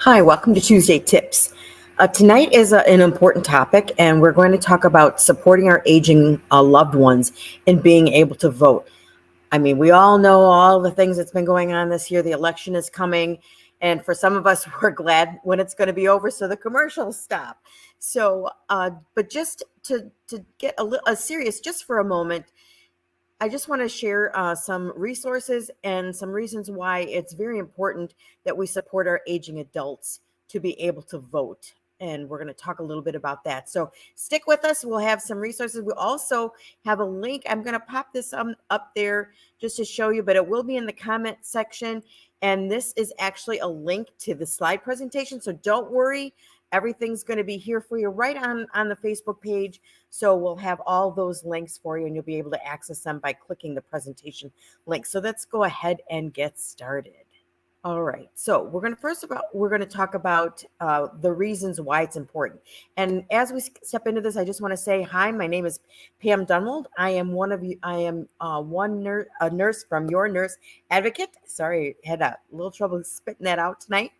Hi, welcome to Tuesday Tips. Tonight is an important topic, and we're going to talk about supporting our aging loved ones in being able to vote. I mean, we all know all the things that's been going on this year. The election is coming, and for some of us, we're glad when it's going to be over so the commercials stop. But just to get a serious, just for a moment, I just want to share some resources and some reasons why it's very important that we support our aging adults to be able to vote. And we're going to talk a little bit about that. So stick with us. We'll have some resources. We also have a link. I'm going to pop this up there just to show you, but it will be in the comment section. And this is actually a link to the slide presentation. So don't worry. Everything's going to be here for you right on the Facebook page. So we'll have all those links for you and you'll be able to access them by clicking the presentation link. So let's go ahead and get started. All right. So we're going to talk about the reasons why it's important. And as we step into this, I just want to say hi. My name is Pam Dunwald. I am one of you. I am a nurse from Your Nurse Advocate. Sorry, had a little trouble spitting that out tonight.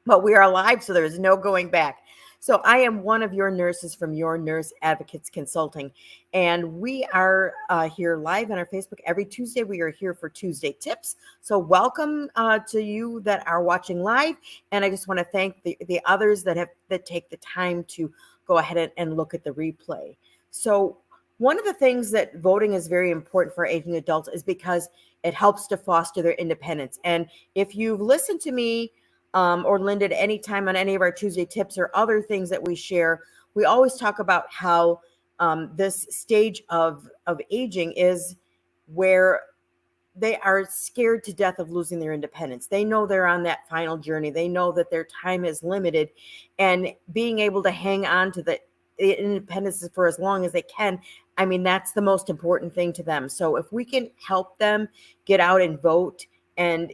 But we are alive, so there is no going back. So I am one of your nurses from Your Nurse Advocates Consulting, and we are here live on our Facebook every Tuesday. We are here for Tuesday Tips. So welcome to you that are watching live, and I just want to thank the others that take the time to go ahead and look at the replay. So one of the things that voting is very important for aging adults is because it helps to foster their independence. And if you've listened to me or Linda at any time on any of our Tuesday Tips or other things that we share, we always talk about how this stage of aging is where they are scared to death of losing their independence. They know they're on that final journey. They know that their time is limited, and being able to hang on to the independence for as long as they can, I mean, that's the most important thing to them. So if we can help them get out and vote, and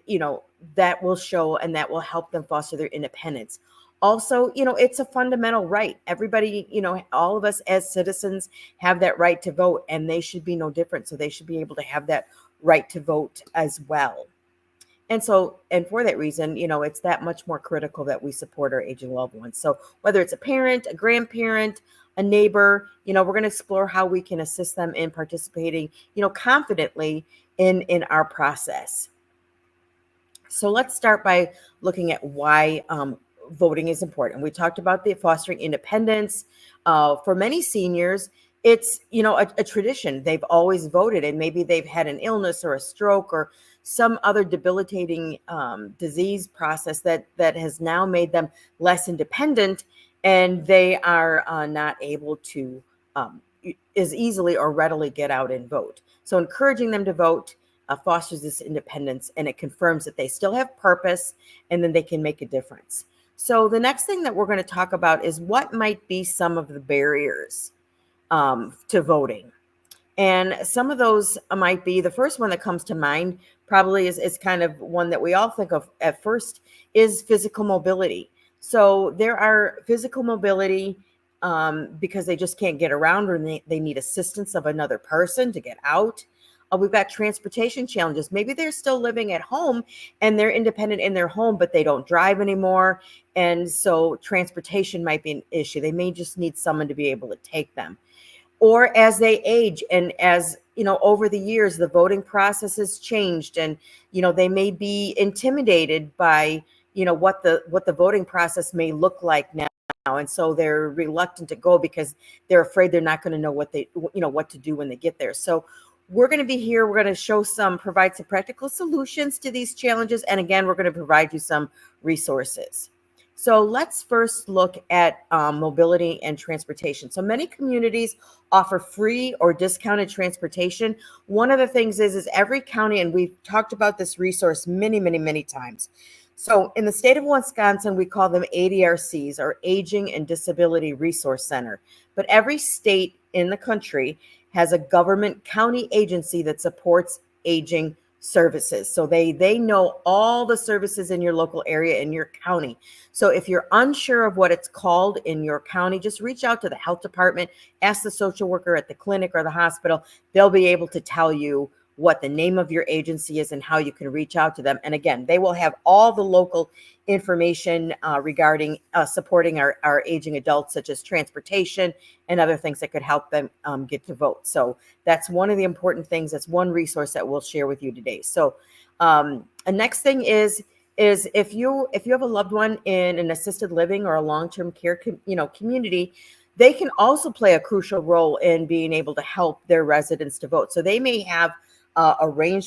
that will show and that will help them foster their independence. Also, it's a fundamental right. Everybody, all of us as citizens have that right to vote, and they should be no different. So they should be able to have that right to vote as well. And for that reason, it's that much more critical that we support our aging loved ones. So whether it's a parent, a grandparent, a neighbor, we're going to explore how we can assist them in participating, confidently in our process. So let's start by looking at why voting is important. We talked about the fostering independence. For many seniors, it's a tradition. They've always voted, and maybe they've had an illness or a stroke or some other debilitating disease process that has now made them less independent, and they are not able to as easily or readily get out and vote. So encouraging them to vote fosters this independence, and it confirms that they still have purpose, and then they can make a difference. So the next thing that we're going to talk about is what might be some of the barriers to voting. And some of those might be, the first one that comes to mind probably is kind of one that we all think of at first, is physical mobility. So there are physical mobility because they just can't get around, or they need assistance of another person to get out. We've got transportation challenges. Maybe they're still living at home and they're independent in their home, but they don't drive anymore. And so transportation might be an issue. They may just need someone to be able to take them. Or as they age, and as over the years, the voting process has changed, and they may be intimidated by what the voting process may look like now. And so they're reluctant to go because they're afraid they're not going to know what to do when they get there. So we're going to be here. We're going to provide some practical solutions to these challenges. And again, we're going to provide you some resources. So let's first look at mobility and transportation. So many communities offer free or discounted transportation. One of the things is every county, and we've talked about this resource many, many, many times. So in the state of Wisconsin, we call them ADRCs, or Aging and Disability Resource Center. But every state in the country has a government county agency that supports aging services. So they know all the services in your local area, in your county. So if you're unsure of what it's called in your county, just reach out to the health department, ask the social worker at the clinic or the hospital. They'll be able to tell you what the name of your agency is, and how you can reach out to them. And again, they will have all the local information regarding supporting our aging adults, such as transportation and other things that could help them get to vote. So that's one of the important things. That's one resource that we'll share with you today. So the next thing is if you have a loved one in an assisted living or a long-term care community, they can also play a crucial role in being able to help their residents to vote. So they may have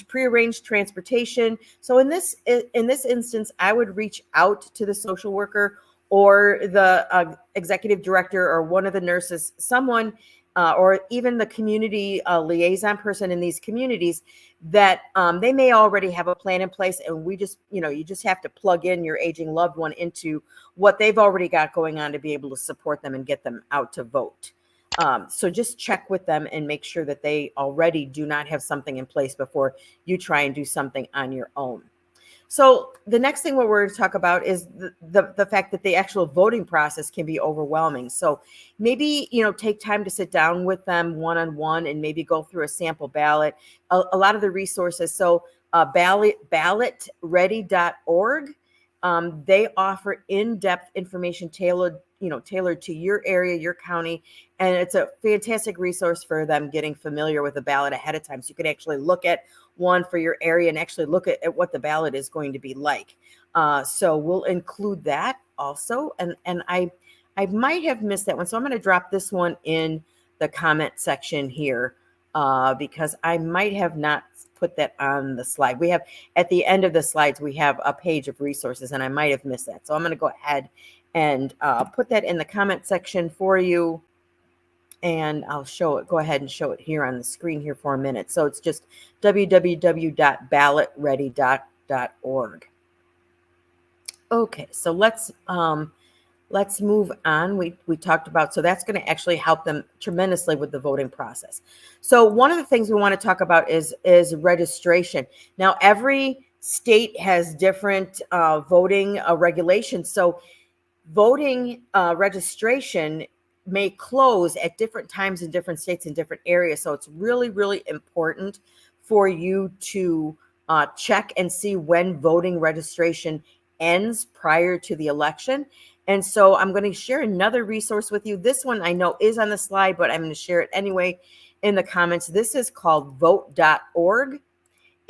prearranged transportation. So in this instance, I would reach out to the social worker or the executive director or one of the nurses, someone, or even the community liaison person in these communities that they may already have a plan in place. And we just, you just have to plug in your aging loved one into what they've already got going on to be able to support them and get them out to vote. So just check with them and make sure that they already do not have something in place before you try and do something on your own. So the next thing what we're going to talk about is the fact that the actual voting process can be overwhelming. So maybe, take time to sit down with them one-on-one and maybe go through a sample ballot. A lot of the resources. So ballotready.org. They offer in-depth information tailored to your area, your county, and it's a fantastic resource for them getting familiar with the ballot ahead of time. So you can actually look at one for your area and actually look at what the ballot is going to be like. So we'll include that also. And I might have missed that one. So I'm going to drop this one in the comment section here because I might have not put that on the slide. We have at the end of the slides, we have a page of resources and I might have missed that. So I'm going to go ahead and put that in the comment section for you. And I'll go ahead and show it here on the screen here for a minute. So it's just www.ballotready.org. Okay, so let's move on. We talked about, so that's going to actually help them tremendously with the voting process. So one of the things we want to talk about is registration. Now, every state has different voting regulations. So voting registration may close at different times in different states and different areas. So it's really, really important for you to check and see when voting registration ends prior to the election. And so I'm going to share another resource with you. This one I know is on the slide, but I'm going to share it anyway in the comments. This is called vote.org.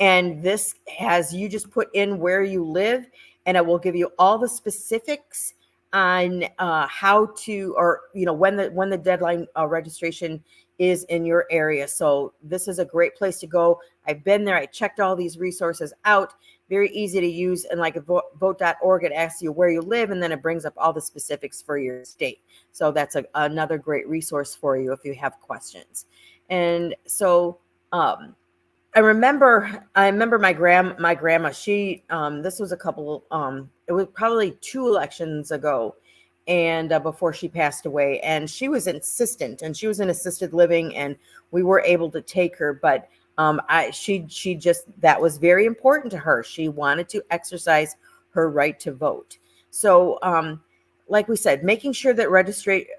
And this has, you just put in where you live and it will give you all the specifics on how to, or when the deadline registration is in your area. So this is a great place to go. I've been there. I checked all these resources out. Very easy to use. And like vote.org, it asks you where you live, and then it brings up all the specifics for your state. So that's another great resource for you if you have questions. And so I remember my grandma, she, this was it was probably 2 elections ago and before she passed away, and she was insistent and she was in assisted living and we were able to take her, but she just, that was very important to her. She wanted to exercise her right to vote. So, like we said, making sure that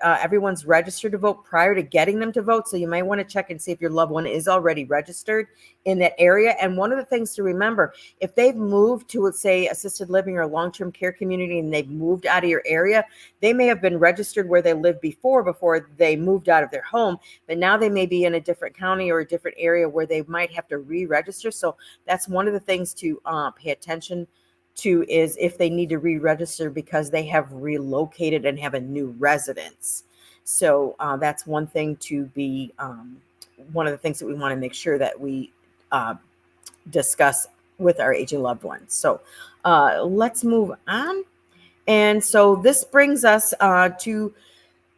everyone's registered to vote prior to getting them to vote. So you might want to check and see if your loved one is already registered in that area. And one of the things to remember, if they've moved to, let's say, assisted living or long-term care community and they've moved out of your area, they may have been registered where they lived before they moved out of their home, but now they may be in a different county or a different area where they might have to re-register. So that's one of the things to pay attention to, is if they need to re-register because they have relocated and have a new residence. So that's one thing to be, one of the things that we want to make sure that we discuss with our aging loved ones. So let's move on. And so this brings us to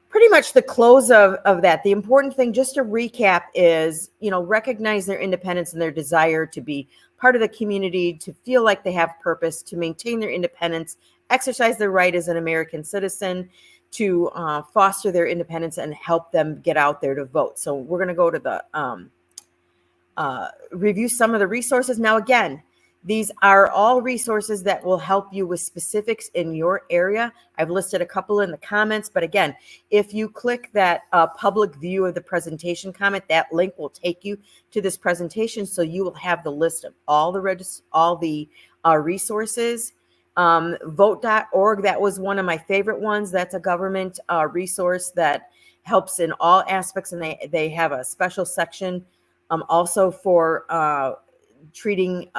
pretty much the close of that. The important thing, just to recap, is, recognize their independence and their desire to be part of the community, to feel like they have purpose, to maintain their independence, exercise their right as an American citizen, to foster their independence and help them get out there to vote. So we're going to go to the review some of the resources. Now, again, These are all resources that will help you with specifics in your area. I've listed a couple in the comments, but again, if you click that public view of the presentation comment, that link will take you to this presentation. So you will have the list of all the resources. Vote.org, that was one of my favorite ones. That's a government resource that helps in all aspects, and they have a special section also for treating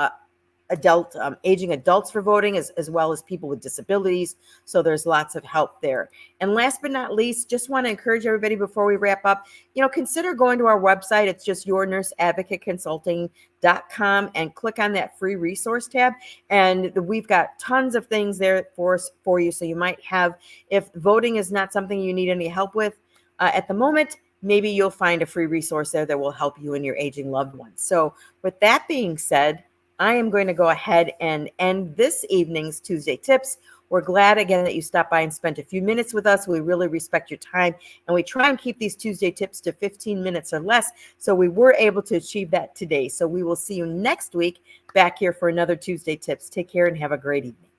aging adults for voting, as well as people with disabilities. So there's lots of help there. And last but not least, just want to encourage everybody before we wrap up, consider going to our website. It's just yournurseadvocateconsulting.com, and click on that free resource tab. And we've got tons of things there for you. So you might have, if voting is not something you need any help with at the moment, maybe you'll find a free resource there that will help you and your aging loved ones. So with that being said, I am going to go ahead and end this evening's Tuesday Tips. We're glad again that you stopped by and spent a few minutes with us. We really respect your time, and we try and keep these Tuesday Tips to 15 minutes or less. So we were able to achieve that today. So we will see you next week back here for another Tuesday Tips. Take care and have a great evening.